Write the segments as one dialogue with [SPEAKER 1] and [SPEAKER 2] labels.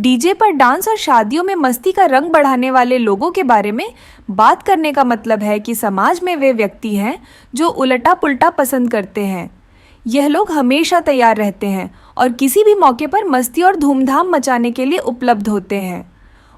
[SPEAKER 1] DJ पर dance और शादियों में मस्ती का रंग बढ़ाने वाले लोगों के बारे में बात करने का मतलब है कि समाज में वे व्यक्ति हैं जो उलटा पुल्टा पसंद करते हैं। यह लोग हमेशा तैयार रहते हैं और किसी भी मौके पर मस्ती और धूमधाम मचाने के लिए उपलब्ध होते हैं।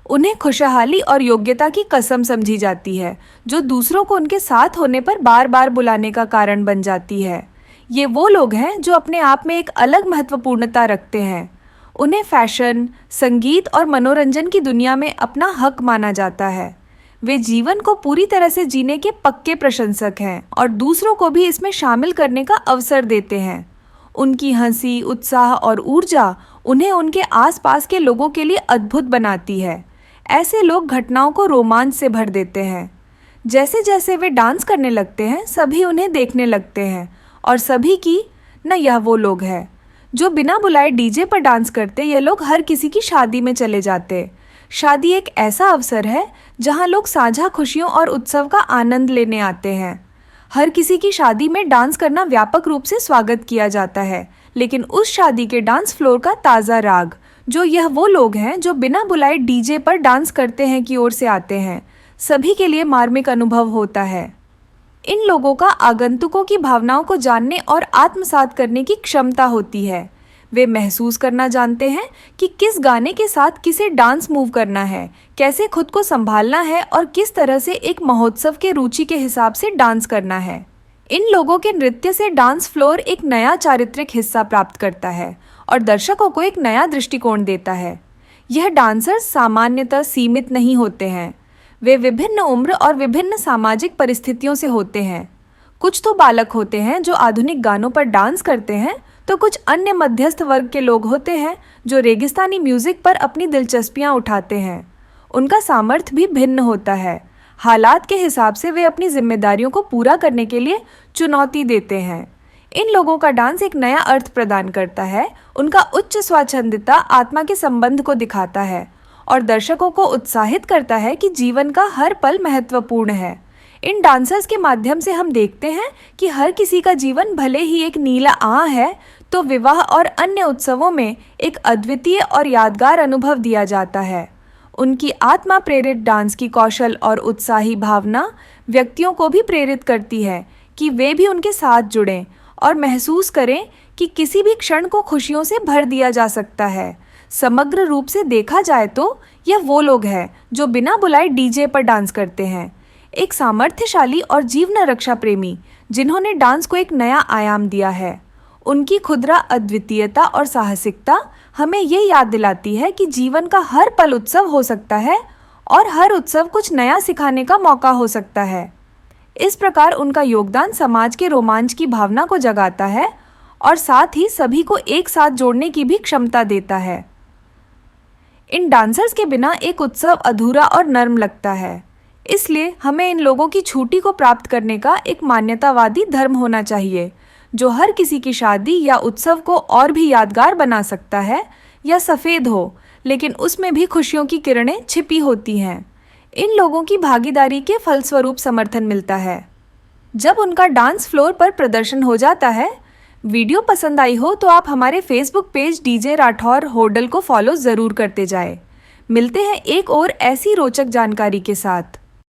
[SPEAKER 1] उन्हें खुशहाली और योग्यता की कसम समझी जाती है, जो दूसरों को उनके साथ होने पर बार बार बुलाने का कारण बन जाती है। ये वो लोग हैं जो अपने आप में एक अलग महत्वपूर्णता रखते हैं। उन्हें फैशन, संगीत और मनोरंजन की दुनिया में अपना हक माना जाता है। वे जीवन को पूरी तरह से जीने के पक्के प्रशंसक हैं और दूसरों को भी इसमें शामिल करने का अवसर देते हैं। उनकी हंसी, उत्साह और ऊर्जा उन्हें उनके आसपास के लोगों के लिए अद्भुत बनाती है। ऐसे लोग घटनाओं को रोमांच से भर देते हैं। जैसे जैसे वे डांस करने लगते हैं, सभी उन्हें देखने लगते हैं और सभी की न यह वो लोग हैं जो बिना बुलाए डीजे पर डांस करते। ये लोग हर किसी की शादी में चले जाते। शादी एक ऐसा अवसर है जहां लोग साझा खुशियों और उत्सव का आनंद लेने आते हैं। हर किसी की शादी में डांस करना व्यापक रूप से स्वागत किया जाता है, लेकिन उस शादी के डांस फ्लोर का ताज़ा राग, जो यह वो लोग हैं जो बिना बुलाए डीजे पर डांस करते हैं की ओर से आते हैं, सभी के लिए मार्मिक अनुभव होता है। इन लोगों का आगंतुकों की भावनाओं को जानने और आत्मसात करने की क्षमता होती है। वे महसूस करना जानते हैं कि किस गाने के साथ किसे डांस मूव करना है, कैसे खुद को संभालना है और किस तरह से एक महोत्सव के रुचि के हिसाब से डांस करना है। इन लोगों के नृत्य से डांस फ्लोर एक नया चारित्रिक हिस्सा प्राप्त करता है और दर्शकों को एक नया दृष्टिकोण देता है। यह डांसर्स सामान्यतः सीमित नहीं होते हैं। वे विभिन्न उम्र और विभिन्न सामाजिक परिस्थितियों से होते हैं। कुछ तो बालक होते हैं जो आधुनिक गानों पर डांस करते हैं, तो कुछ अन्य मध्यस्थ वर्ग के लोग होते हैं जो रेगिस्तानी म्यूजिक पर अपनी दिलचस्पियां उठाते हैं। उनका सामर्थ्य भी भिन्न होता है। हालात के हिसाब से वे अपनी जिम्मेदारियों को पूरा करने के लिए चुनौती देते हैं। इन लोगों का डांस एक नया अर्थ प्रदान करता है। उनका उच्च स्वच्छंदता आत्मा के संबंध को दिखाता है और दर्शकों को उत्साहित करता है कि जीवन का हर पल महत्वपूर्ण है। इन डांसर्स के माध्यम से हम देखते हैं कि हर किसी का जीवन भले ही एक नीला आह है, तो विवाह और अन्य उत्सवों में एक अद्वितीय और यादगार अनुभव दिया जाता है। उनकी आत्मा प्रेरित डांस की कौशल और उत्साही भावना व्यक्तियों को भी प्रेरित करती है कि वे भी उनके साथ जुड़ें और महसूस करें कि किसी भी क्षण को खुशियों से भर दिया जा सकता है। समग्र रूप से देखा जाए तो यह वो लोग हैं जो बिना बुलाए डीजे पर डांस करते हैं। एक सामर्थ्यशाली और जीवन रक्षा प्रेमी जिन्होंने डांस को एक नया आयाम दिया है। उनकी खुदरा अद्वितीयता और साहसिकता हमें ये याद दिलाती है कि जीवन का हर पल उत्सव हो सकता है और हर उत्सव कुछ नया सिखाने का मौका हो सकता है। इस प्रकार उनका योगदान समाज के रोमांच की भावना को जगाता है और साथ ही सभी को एक साथ जोड़ने की भी क्षमता देता है। इन डांसर्स के बिना एक उत्सव अधूरा और नर्म लगता है। इसलिए हमें इन लोगों की छुट्टी को प्राप्त करने का एक मान्यतावादी धर्म होना चाहिए, जो हर किसी की शादी या उत्सव को और भी यादगार बना सकता है। या सफ़ेद हो, लेकिन उसमें भी खुशियों की किरणें छिपी होती हैं। इन लोगों की भागीदारी के फलस्वरूप समर्थन मिलता है। जब उनका डांस फ्लोर पर प्रदर्शन हो जाता है। वीडियो पसंद आई हो तो आप हमारे Facebook page DJ Rathore Hodal को फॉलो ज़रूर करते जाएं। मिलते हैं एक और ऐसी रोचक जानकारी के साथ।